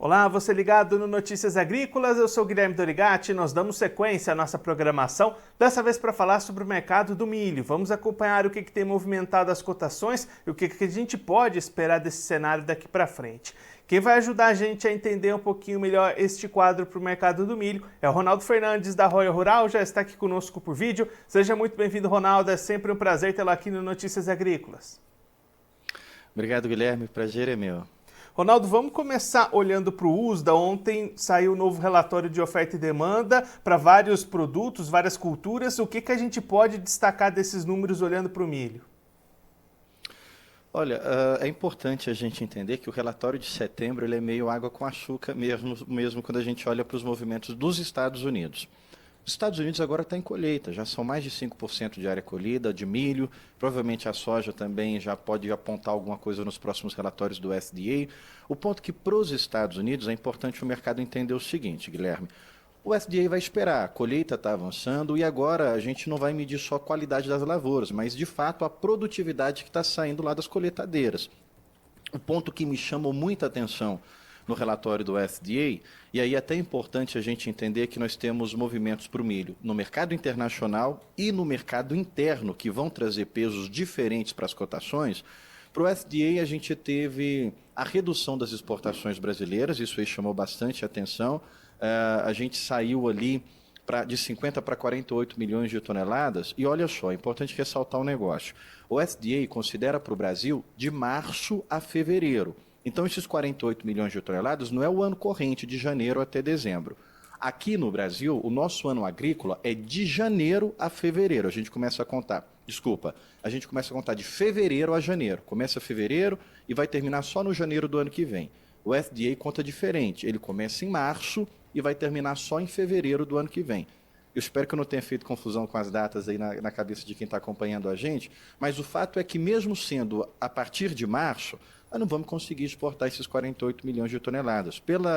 Olá, você ligado no Notícias Agrícolas, eu sou Guilherme Dorigatti e nós damos sequência à nossa programação, dessa vez para falar sobre o mercado do milho. Vamos acompanhar o que tem movimentado as cotações e o que a gente pode esperar desse cenário daqui para frente. Quem vai ajudar a gente a entender um pouquinho melhor este quadro para o mercado do milho é o Ronaldo Fernandes da Royal Rural, já está aqui conosco por vídeo. Seja muito bem-vindo, Ronaldo, é sempre um prazer tê-lo aqui no Notícias Agrícolas. Obrigado, Guilherme, o prazer é meu. Ronaldo, vamos começar olhando para o USDA. Ontem saiu o novo relatório de oferta e demanda para vários produtos, várias culturas. O que a gente pode destacar desses números olhando para o milho? Olha, é importante a gente entender que o relatório de setembro ele é meio água com açúcar mesmo quando a gente olha para os movimentos dos Estados Unidos. Os Estados Unidos agora está em colheita, já são mais de 5% de área colhida de milho, provavelmente a soja também já pode apontar alguma coisa nos próximos relatórios do USDA. O ponto que para os Estados Unidos é importante o mercado entender o seguinte, Guilherme, o USDA vai esperar, a colheita está avançando e agora a gente não vai medir só a qualidade das lavouras, mas de fato a produtividade que está saindo lá das colheitadeiras. O ponto que me chamou muita atenção no relatório do USDA, e aí é até importante a gente entender que nós temos movimentos para o milho no mercado internacional e no mercado interno, que vão trazer pesos diferentes para as cotações. Para o USDA, a gente teve a redução das exportações brasileiras, isso aí chamou bastante atenção. A gente saiu ali de 50 para 48 milhões de toneladas, e olha só, é importante ressaltar um negócio. O USDA considera para o Brasil de março a fevereiro. Então, esses 48 milhões de toneladas não é o ano corrente, de janeiro até dezembro. Aqui no Brasil, o nosso ano agrícola é de janeiro a fevereiro. A gente começa a contar de fevereiro a janeiro. Começa fevereiro e vai terminar só no janeiro do ano que vem. O FDA conta diferente. Ele começa em março e vai terminar só em fevereiro do ano que vem. Eu espero que eu não tenha feito confusão com as datas aí na cabeça de quem está acompanhando a gente, mas o fato é que mesmo sendo a partir de março, nós não vamos conseguir exportar esses 48 milhões de toneladas. Pelo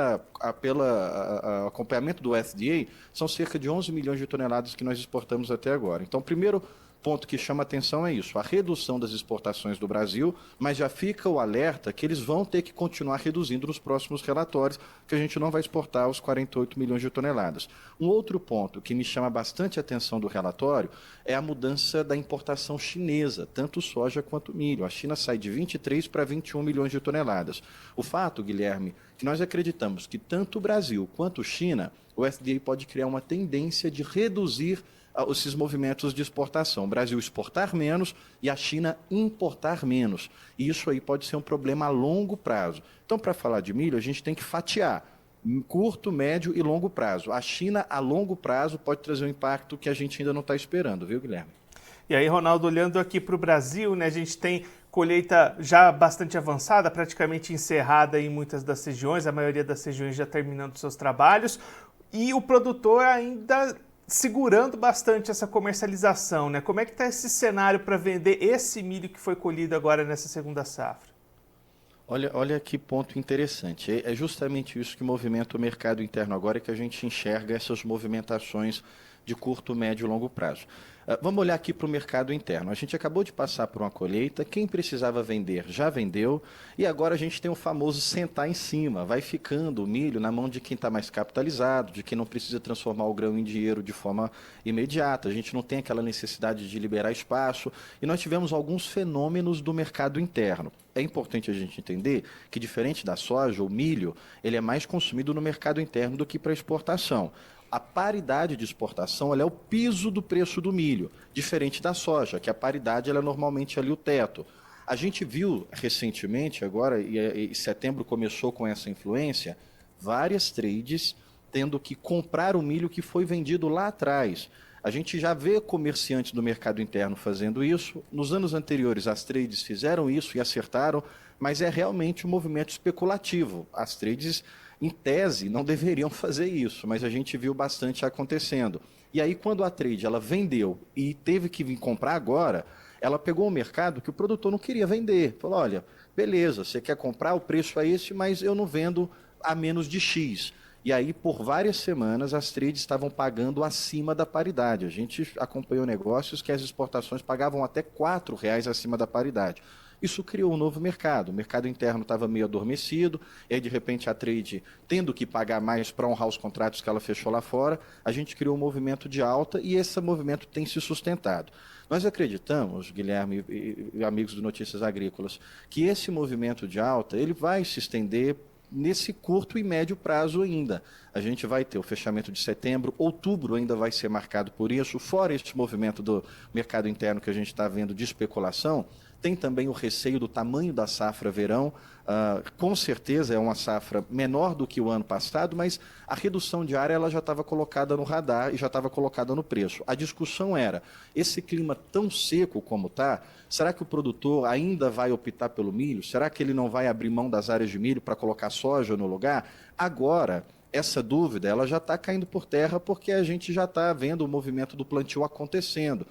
acompanhamento do USDA, são cerca de 11 milhões de toneladas que nós exportamos até agora. Então, primeiro ponto que chama atenção é isso, a redução das exportações do Brasil, mas já fica o alerta que eles vão ter que continuar reduzindo nos próximos relatórios, que a gente não vai exportar os 48 milhões de toneladas. Um outro ponto que me chama bastante atenção do relatório é a mudança da importação chinesa, tanto soja quanto milho. A China sai de 23 para 21 milhões de toneladas. O fato, Guilherme, que nós acreditamos que tanto o Brasil quanto a China, o USDA pode criar uma tendência de reduzir esses movimentos de exportação. O Brasil exportar menos e a China importar menos. E isso aí pode ser um problema a longo prazo. Então, para falar de milho, a gente tem que fatiar curto, médio e longo prazo. A China, a longo prazo, pode trazer um impacto que a gente ainda não está esperando, viu, Guilherme? E aí, Ronaldo, olhando aqui para o Brasil, né, a gente tem colheita já bastante avançada, praticamente encerrada em muitas das regiões, a maioria das regiões já terminando seus trabalhos, e o produtor ainda segurando bastante essa comercialização, né? Como é que está esse cenário para vender esse milho que foi colhido agora nessa segunda safra? Olha que ponto interessante. É justamente isso que movimenta o mercado interno agora, que a gente enxerga essas movimentações de curto, médio e longo prazo. Vamos olhar aqui para o mercado interno. A gente acabou de passar por uma colheita, quem precisava vender já vendeu, e agora a gente tem o famoso sentar em cima. Vai ficando o milho na mão de quem está mais capitalizado, de quem não precisa transformar o grão em dinheiro de forma imediata. A gente não tem aquela necessidade de liberar espaço, e nós tivemos alguns fenômenos do mercado interno. É importante a gente entender que, diferente da soja, o milho ele é mais consumido no mercado interno do que para exportação. A paridade de exportação ela é o piso do preço do milho, diferente da soja, que a paridade ela é normalmente ali o teto. A gente viu recentemente, agora, e setembro começou com essa influência, várias trades tendo que comprar o milho que foi vendido lá atrás. A gente já vê comerciantes do mercado interno fazendo isso. Nos anos anteriores, as trades fizeram isso e acertaram, mas é realmente um movimento especulativo. As trades, em tese, não deveriam fazer isso, mas a gente viu bastante acontecendo. E aí, quando a trade ela vendeu e teve que vir comprar agora, ela pegou um mercado que o produtor não queria vender. Falou, olha, beleza, você quer comprar, o preço é esse, mas eu não vendo a menos de X. E aí, por várias semanas, as trades estavam pagando acima da paridade. A gente acompanhou negócios que as exportações pagavam até R$ 4 acima da paridade. Isso criou um novo mercado. O mercado interno estava meio adormecido, e aí, de repente, a trade tendo que pagar mais para honrar os contratos que ela fechou lá fora, a gente criou um movimento de alta e esse movimento tem se sustentado. Nós acreditamos, Guilherme e amigos do Notícias Agrícolas, que esse movimento de alta ele vai se estender nesse curto e médio prazo ainda. A gente vai ter o fechamento de setembro, outubro ainda vai ser marcado por isso, fora esse movimento do mercado interno que a gente está vendo de especulação, tem também o receio do tamanho da safra verão, com certeza é uma safra menor do que o ano passado, mas a redução de área ela já estava colocada no radar e já estava colocada no preço. A discussão era, esse clima tão seco como está, será que o produtor ainda vai optar pelo milho? Será que ele não vai abrir mão das áreas de milho para colocar soja no lugar? Agora, essa dúvida ela já está caindo por terra porque a gente já está vendo o movimento do plantio acontecendo.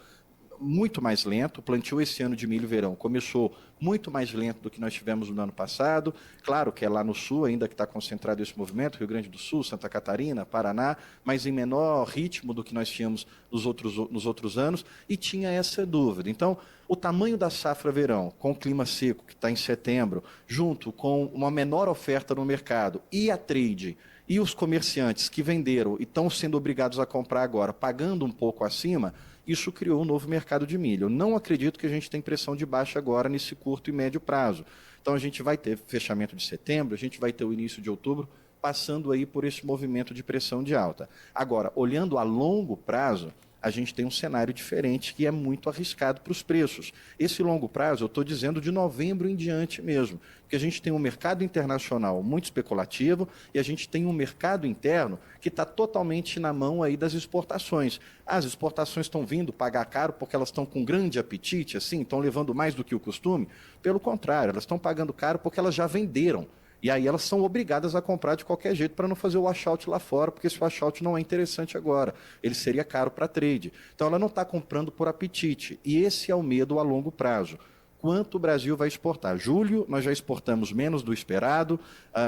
Muito mais lento, o plantio esse ano de milho-verão começou muito mais lento do que nós tivemos no ano passado, claro que é lá no sul ainda que está concentrado esse movimento, Rio Grande do Sul, Santa Catarina, Paraná, mas em menor ritmo do que nós tínhamos nos outros anos, e tinha essa dúvida. Então, o tamanho da safra verão, com o clima seco que está em setembro, junto com uma menor oferta no mercado e a trade, e os comerciantes que venderam e estão sendo obrigados a comprar agora, pagando um pouco acima, isso criou um novo mercado de milho. Eu não acredito que a gente tem pressão de baixa agora nesse curto e médio prazo. Então a gente vai ter fechamento de setembro, a gente vai ter o início de outubro, passando aí por esse movimento de pressão de alta. Agora, olhando a longo prazo, a gente tem um cenário diferente que é muito arriscado para os preços. Esse longo prazo, eu estou dizendo de novembro em diante mesmo, porque a gente tem um mercado internacional muito especulativo e a gente tem um mercado interno que está totalmente na mão aí das exportações. As exportações estão vindo pagar caro porque elas estão com grande apetite, assim, estão levando mais do que o costume. Pelo contrário, elas estão pagando caro porque elas já venderam. E aí elas são obrigadas a comprar de qualquer jeito para não fazer o washout lá fora, porque esse washout não é interessante agora. Ele seria caro para trade. Então ela não está comprando por apetite. E esse é o medo a longo prazo. Quanto o Brasil vai exportar? Julho, nós já exportamos menos do esperado.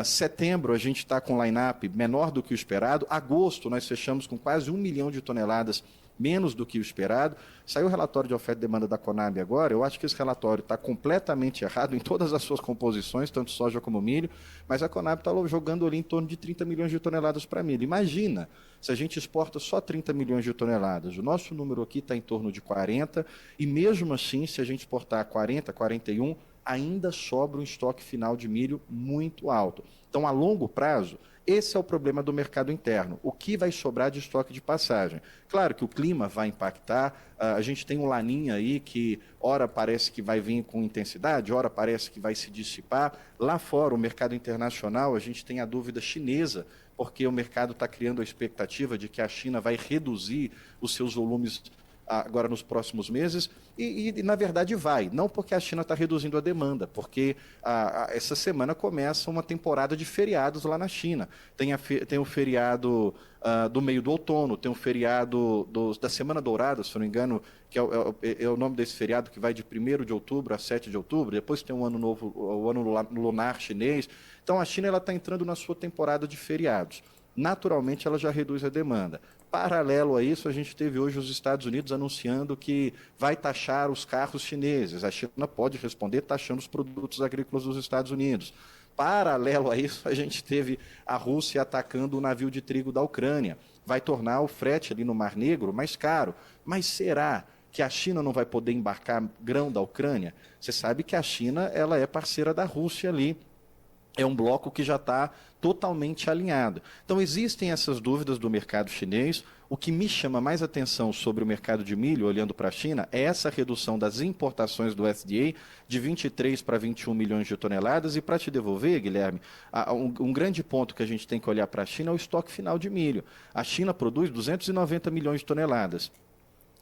Setembro, a gente está com line-up menor do que o esperado. Agosto, nós fechamos com quase 1 milhão de toneladas menos do que o esperado. Saiu o relatório de oferta e demanda da Conab agora, eu acho que esse relatório está completamente errado em todas as suas composições, tanto soja como milho, mas a Conab está jogando ali em torno de 30 milhões de toneladas para milho. Imagina, se a gente exporta só 30 milhões de toneladas, o nosso número aqui está em torno de 40, e mesmo assim, se a gente exportar 40, 41, ainda sobra um estoque final de milho muito alto. Então, a longo prazo, esse é o problema do mercado interno. O que vai sobrar de estoque de passagem? Claro que o clima vai impactar. A gente tem um laninha aí que ora parece que vai vir com intensidade, ora parece que vai se dissipar. Lá fora, o mercado internacional, a gente tem a dúvida chinesa, porque o mercado está criando a expectativa de que a China vai reduzir os seus volumes agora nos próximos meses, e na verdade vai, não porque a China está reduzindo a demanda, porque essa semana começa uma temporada de feriados lá na China. Tem o feriado do meio do outono, tem o feriado da Semana Dourada, se não me engano, que é o nome desse feriado que vai de 1º de outubro a 7 de outubro, depois tem o ano novo, o ano lunar chinês. Então a China está entrando na sua temporada de feriados. Naturalmente ela já reduz a demanda. Paralelo a isso, a gente teve hoje os Estados Unidos anunciando que vai taxar os carros chineses. A China pode responder taxando os produtos agrícolas dos Estados Unidos. Paralelo a isso, a gente teve a Rússia atacando o navio de trigo da Ucrânia. Vai tornar o frete ali no Mar Negro mais caro. Mas será que a China não vai poder embarcar grão da Ucrânia? Você sabe que a China ela é parceira da Rússia ali. É um bloco que já está totalmente alinhado. Então, existem essas dúvidas do mercado chinês. O que me chama mais atenção sobre o mercado de milho, olhando para a China, é essa redução das importações do USDA de 23 para 21 milhões de toneladas. E para te devolver, Guilherme, um grande ponto que a gente tem que olhar para a China é o estoque final de milho. A China produz 290 milhões de toneladas.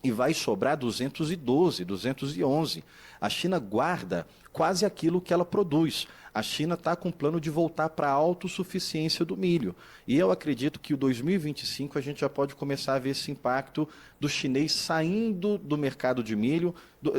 E vai sobrar 212, 211. A China guarda quase aquilo que ela produz. A China está com um plano de voltar para a autossuficiência do milho. E eu acredito que o 2025 a gente já pode começar a ver esse impacto do chinês saindo do mercado de milho.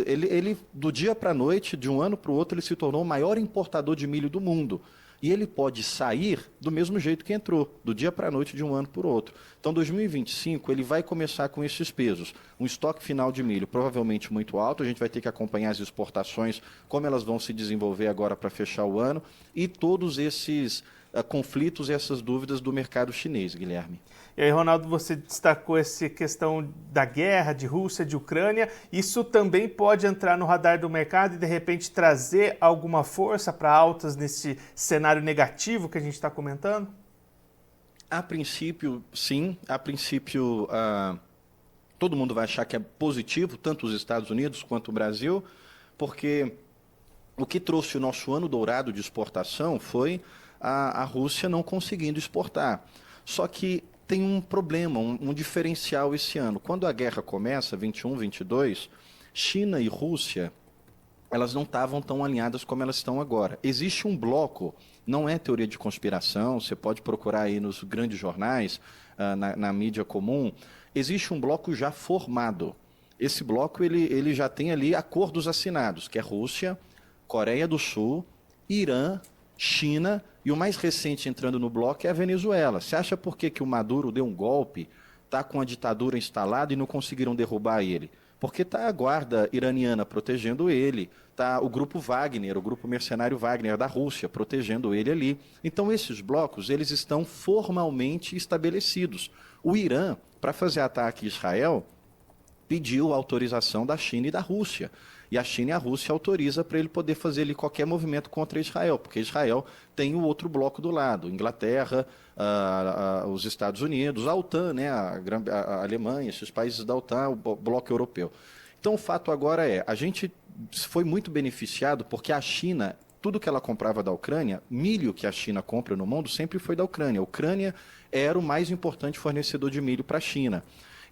Ele do dia para a noite, de um ano para o outro, ele se tornou o maior importador de milho do mundo. e ele pode sair do mesmo jeito que entrou, do dia para a noite, de um ano para o outro. Então, 2025, ele vai começar com esses pesos. Um estoque final de milho provavelmente muito alto, a gente vai ter que acompanhar as exportações, como elas vão se desenvolver agora para fechar o ano, e todos esses conflitos e essas dúvidas do mercado chinês, Guilherme. E aí, Ronaldo, você destacou essa questão da guerra, de Rússia, de Ucrânia. Isso também pode entrar no radar do mercado e, de repente, trazer alguma força para altas nesse cenário negativo que a gente está comentando? A princípio, sim. A princípio, todo mundo vai achar que é positivo, tanto os Estados Unidos quanto o Brasil, porque o que trouxe o nosso ano dourado de exportação foi a Rússia não conseguindo exportar. Só que tem um problema, um diferencial esse ano. Quando a guerra começa, 21, 22, China e Rússia, elas não estavam tão alinhadas como elas estão agora. Existe um bloco, não é teoria de conspiração, você pode procurar aí nos grandes jornais, na mídia comum, existe um bloco já formado. Esse bloco ele já tem ali acordos assinados, que é Rússia, Coreia do Sul, Irã, China, e o mais recente entrando no bloco é a Venezuela. Você acha por que o Maduro deu um golpe, está com a ditadura instalada e não conseguiram derrubar ele? Porque está a guarda iraniana protegendo ele, está o grupo Wagner, o grupo mercenário Wagner da Rússia, protegendo ele ali. Então, esses blocos eles estão formalmente estabelecidos. O Irã, para fazer ataque a Israel, pediu autorização da China e da Rússia. E a China e a Rússia autorizam para ele poder fazer ali qualquer movimento contra Israel, porque Israel tem o outro bloco do lado, Inglaterra, os Estados Unidos, a OTAN, né, a Alemanha, esses países da OTAN, o bloco europeu. Então o fato agora a gente foi muito beneficiado porque a China, tudo que ela comprava da Ucrânia, milho que a China compra no mundo sempre foi da Ucrânia. A Ucrânia era o mais importante fornecedor de milho para a China.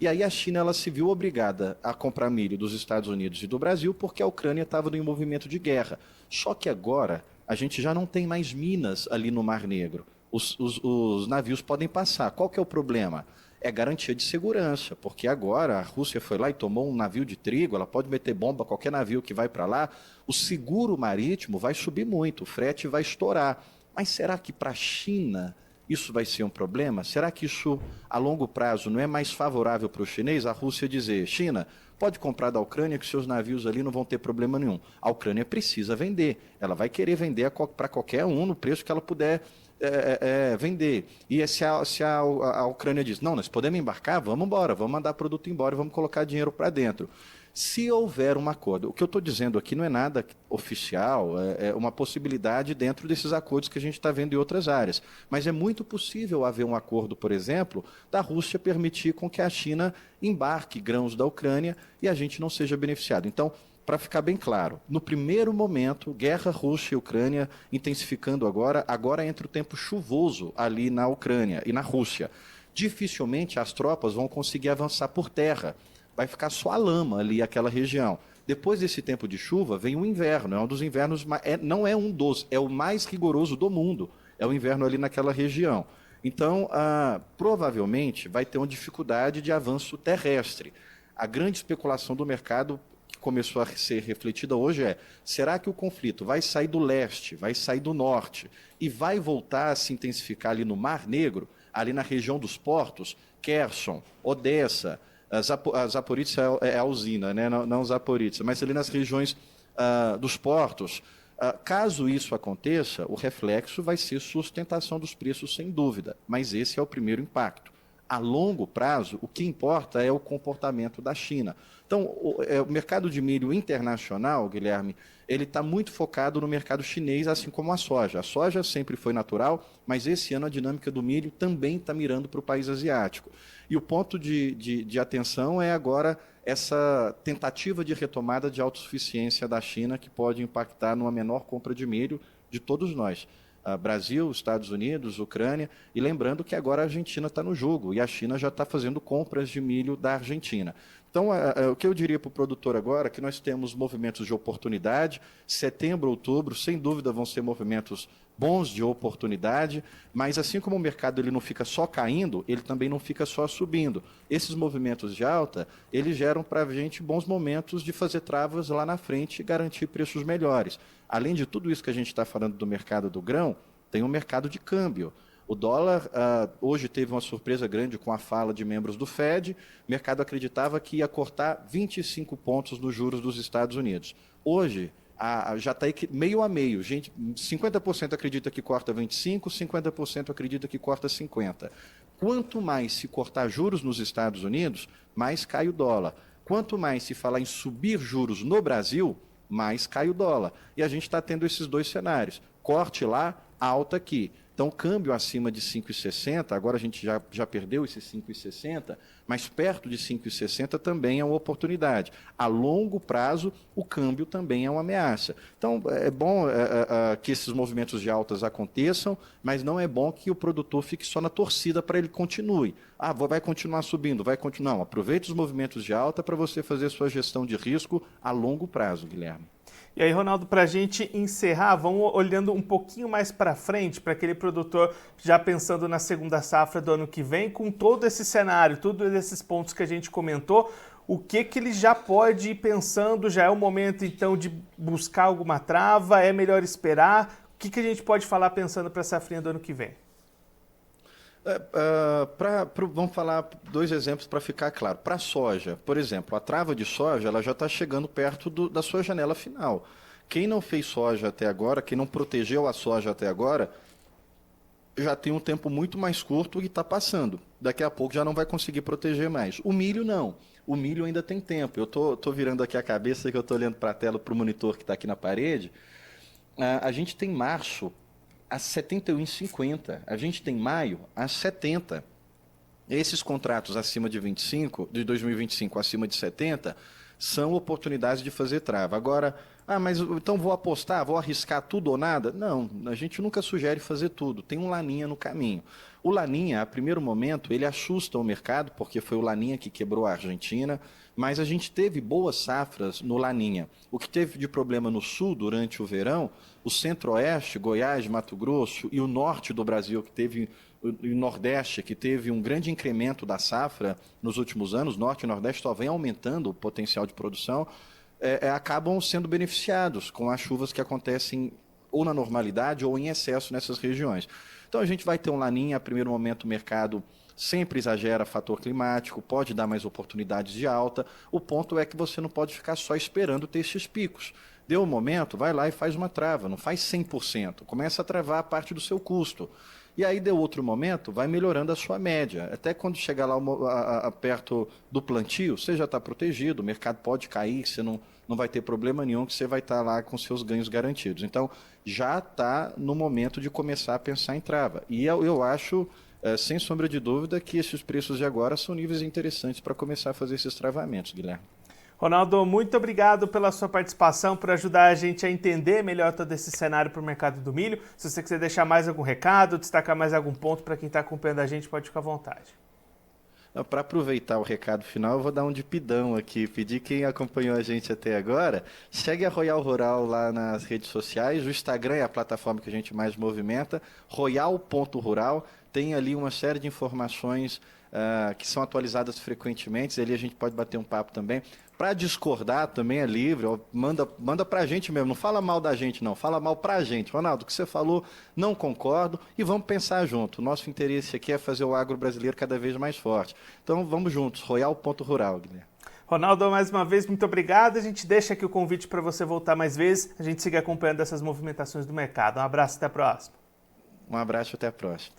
E aí a China ela se viu obrigada a comprar milho dos Estados Unidos e do Brasil porque a Ucrânia estava em movimento de guerra. Só que agora a gente já não tem mais minas ali no Mar Negro. Os navios podem passar. Qual que é o problema? É garantia de segurança, porque agora a Rússia foi lá e tomou um navio de trigo, ela pode meter bomba a qualquer navio que vai para lá, o seguro marítimo vai subir muito, o frete vai estourar. Mas será que para a China isso vai ser um problema? Será que isso, a longo prazo, não é mais favorável para o chinês? A Rússia dizer, China, pode comprar da Ucrânia que seus navios ali não vão ter problema nenhum. A Ucrânia precisa vender. Ela vai querer vender para qualquer um no preço que ela puder vender. E se a Ucrânia diz, não, nós podemos embarcar, vamos embora, vamos mandar produto embora, vamos colocar dinheiro para dentro. Se houver um acordo, o que eu estou dizendo aqui não é nada oficial, é uma possibilidade dentro desses acordos que a gente está vendo em outras áreas. Mas é muito possível haver um acordo, por exemplo, da Rússia permitir com que a China embarque grãos da Ucrânia e a gente não seja beneficiado. Então, para ficar bem claro, no primeiro momento, guerra Rússia e Ucrânia intensificando agora entra o tempo chuvoso ali na Ucrânia e na Rússia. Dificilmente as tropas vão conseguir avançar por terra. Vai ficar só a lama ali, aquela região. Depois desse tempo de chuva, vem o inverno. É um dos invernos, não é um dos, é o mais rigoroso do mundo. É o inverno ali naquela região. Então, provavelmente, vai ter uma dificuldade de avanço terrestre. A grande especulação do mercado, que começou a ser refletida hoje, será que o conflito vai sair do leste, vai sair do norte e vai voltar a se intensificar ali no Mar Negro, ali na região dos portos, Kherson, Odessa, a Zaporizhzhia é a usina, né? Não Zaporizhzhia, mas ali nas regiões dos portos. Caso isso aconteça, o reflexo vai ser sustentação dos preços, sem dúvida, mas esse é o primeiro impacto. A longo prazo, o que importa é o comportamento da China. Então, o mercado de milho internacional, Guilherme, ele está muito focado no mercado chinês, assim como a soja. A soja sempre foi natural, mas esse ano a dinâmica do milho também está mirando para o país asiático. E o ponto de atenção é agora essa tentativa de retomada de autossuficiência da China, que pode impactar numa menor compra de milho de todos nós. Brasil, Estados Unidos, Ucrânia, e lembrando que agora a Argentina está no jogo, e a China já está fazendo compras de milho da Argentina. Então, o que eu diria para o produtor agora é que nós temos movimentos de oportunidade, setembro, outubro, sem dúvida vão ser movimentos bons de oportunidade, mas assim como o mercado ele não fica só caindo, ele também não fica só subindo. Esses movimentos de alta, eles geram para a gente bons momentos de fazer travas lá na frente e garantir preços melhores. Além de tudo isso que a gente está falando do mercado do grão, tem um mercado de câmbio. O dólar hoje teve uma surpresa grande com a fala de membros do Fed. O mercado acreditava que ia cortar 25 pontos nos juros dos Estados Unidos. Hoje, já está meio a meio. 50% acredita que corta 25, 50% acredita que corta 50. Quanto mais se cortar juros nos Estados Unidos, mais cai o dólar. Quanto mais se falar em subir juros no Brasil, mais cai o dólar. E a gente está tendo esses dois cenários. Corte lá, alta aqui. Então, câmbio acima de 5,60, agora a gente já perdeu esses 5,60, mas perto de 5,60 também é uma oportunidade. A longo prazo, o câmbio também é uma ameaça. Então, é bom que esses movimentos de altas aconteçam, mas não é bom que o produtor fique só na torcida para ele continue. Vai continuar subindo, vai continuar. Não, aproveite os movimentos de alta para você fazer sua gestão de risco a longo prazo, Guilherme. E aí, Ronaldo, para a gente encerrar, vamos olhando um pouquinho mais para frente, para aquele produtor já pensando na segunda safra do ano que vem, com todo esse cenário, todos esses pontos que a gente comentou, o que ele já pode ir pensando? Já é o momento, então, de buscar alguma trava? É melhor esperar? O que a gente pode falar pensando para a safrinha do ano que vem? Vamos falar dois exemplos para ficar claro. Para a soja, por exemplo, a trava de soja ela já está chegando perto da sua janela final. Quem não fez soja até agora, quem não protegeu a soja até agora, já tem um tempo muito mais curto e está passando. Daqui a pouco já não vai conseguir proteger mais. O milho não. O milho ainda tem tempo. Eu estou virando aqui a cabeça que eu estou olhando para a tela, para o monitor que está aqui na parede. A gente tem março a 71,50. A gente tem maio a 70. Esses contratos acima de 25, de 2025 acima de 70, são oportunidades de fazer trava. Agora, mas então vou apostar, vou arriscar tudo ou nada? Não, a gente nunca sugere fazer tudo. Tem um laninha no caminho. O laninha, a primeiro momento, ele assusta o mercado, porque foi o laninha que quebrou a Argentina, mas a gente teve boas safras no laninha. O que teve de problema no sul durante o verão, o centro-oeste, Goiás, Mato Grosso e o norte do Brasil, e o Nordeste, que teve um grande incremento da safra nos últimos anos, Norte e Nordeste só vem aumentando o potencial de produção, acabam sendo beneficiados com as chuvas que acontecem ou na normalidade ou em excesso nessas regiões. Então a gente vai ter um laninha, a primeiro momento o mercado sempre exagera fator climático, pode dar mais oportunidades de alta, o ponto é que você não pode ficar só esperando ter esses picos. Deu um momento, vai lá e faz uma trava, não faz 100%, começa a travar a parte do seu custo. E aí, deu outro momento, vai melhorando a sua média. Até quando chegar lá perto do plantio, você já está protegido, o mercado pode cair, você não vai ter problema nenhum, que você vai estar lá com seus ganhos garantidos. Então, já está no momento de começar a pensar em trava. E eu acho, sem sombra de dúvida, que esses preços de agora são níveis interessantes para começar a fazer esses travamentos, Guilherme. Ronaldo, muito obrigado pela sua participação, por ajudar a gente a entender melhor todo esse cenário para o mercado do milho. Se você quiser deixar mais algum recado, destacar mais algum ponto para quem está acompanhando a gente, pode ficar à vontade. Para aproveitar o recado final, eu vou dar um de pidão aqui, pedir quem acompanhou a gente até agora, segue a Royal Rural lá nas redes sociais, o Instagram é a plataforma que a gente mais movimenta, royal.rural, tem ali uma série de informações que são atualizadas frequentemente, ali a gente pode bater um papo também. Para discordar também é livre, manda para a gente mesmo, não fala mal da gente não, fala mal para a gente. Ronaldo, o que você falou, não concordo e vamos pensar junto. O nosso interesse aqui é fazer o agro brasileiro cada vez mais forte. Então vamos juntos, royal.rural, Guilherme. Ronaldo, mais uma vez, muito obrigado. A gente deixa aqui o convite para você voltar mais vezes, a gente siga acompanhando essas movimentações do mercado. Um abraço, até a próxima. Um abraço, até a próxima.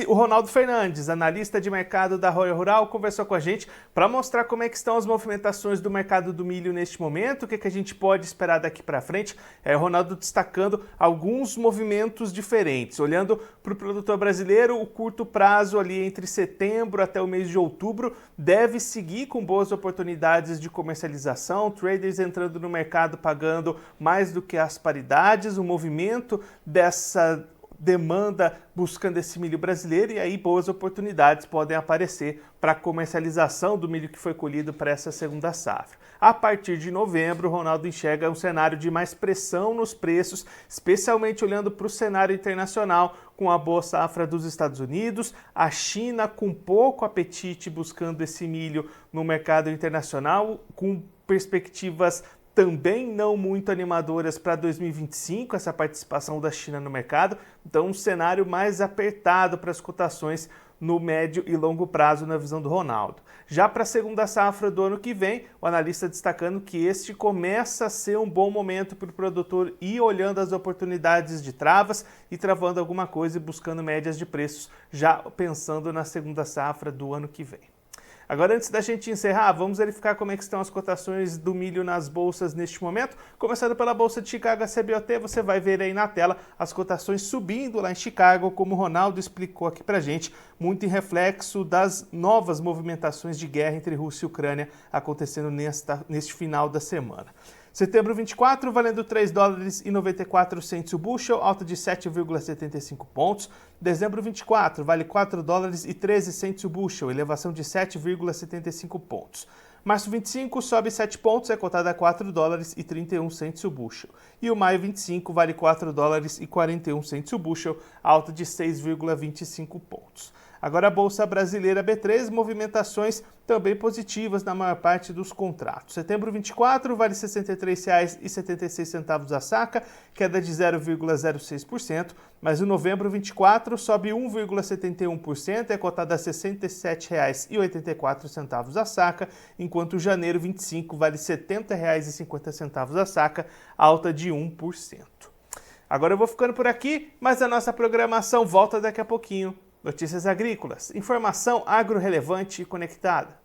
O Ronaldo Fernandes, analista de mercado da Royal Rural, conversou com a gente para mostrar como é que estão as movimentações do mercado do milho neste momento, o que a gente pode esperar daqui para frente. O Ronaldo destacando alguns movimentos diferentes. Olhando para o produtor brasileiro, o curto prazo ali entre setembro até o mês de outubro deve seguir com boas oportunidades de comercialização, traders entrando no mercado pagando mais do que as paridades, o movimento dessa demanda buscando esse milho brasileiro e aí boas oportunidades podem aparecer para a comercialização do milho que foi colhido para essa segunda safra. A partir de novembro, o Ronaldo enxerga um cenário de mais pressão nos preços, especialmente olhando para o cenário internacional, com a boa safra dos Estados Unidos, a China com pouco apetite buscando esse milho no mercado internacional, com perspectivas também não muito animadoras para 2025, essa participação da China no mercado, então um cenário mais apertado para as cotações no médio e longo prazo na visão do Ronaldo. Já para a segunda safra do ano que vem, o analista destacando que este começa a ser um bom momento para o produtor ir olhando as oportunidades de travas e travando alguma coisa e buscando médias de preços, já pensando na segunda safra do ano que vem. Agora, antes da gente encerrar, vamos verificar como é que estão as cotações do milho nas bolsas neste momento. Começando pela Bolsa de Chicago, a CBOT, você vai ver aí na tela as cotações subindo lá em Chicago, como o Ronaldo explicou aqui pra gente, muito em reflexo das novas movimentações de guerra entre Rússia e Ucrânia acontecendo neste final da semana. Setembro 24, valendo $3,94 o bushel, alta de 7,75 pontos. Dezembro 24, vale $4,13 o bushel, elevação de 7,75 pontos. Março 25 sobe 7 pontos, é cotado a $4,31 o bushel. E o maio 25 vale $4,41 o bushel, alta de 6,25 pontos. Agora a Bolsa Brasileira B3, movimentações também positivas na maior parte dos contratos. Setembro 24 vale R$ 63,76 a saca, queda de 0,06%, mas o novembro 24 sobe 1,71%, é cotado a R$ 67,84 a saca, enquanto o janeiro 25 vale R$ 70,50 a saca, alta de 1%. Agora eu vou ficando por aqui, mas a nossa programação volta daqui a pouquinho. Notícias agrícolas, informação agro relevante e conectada.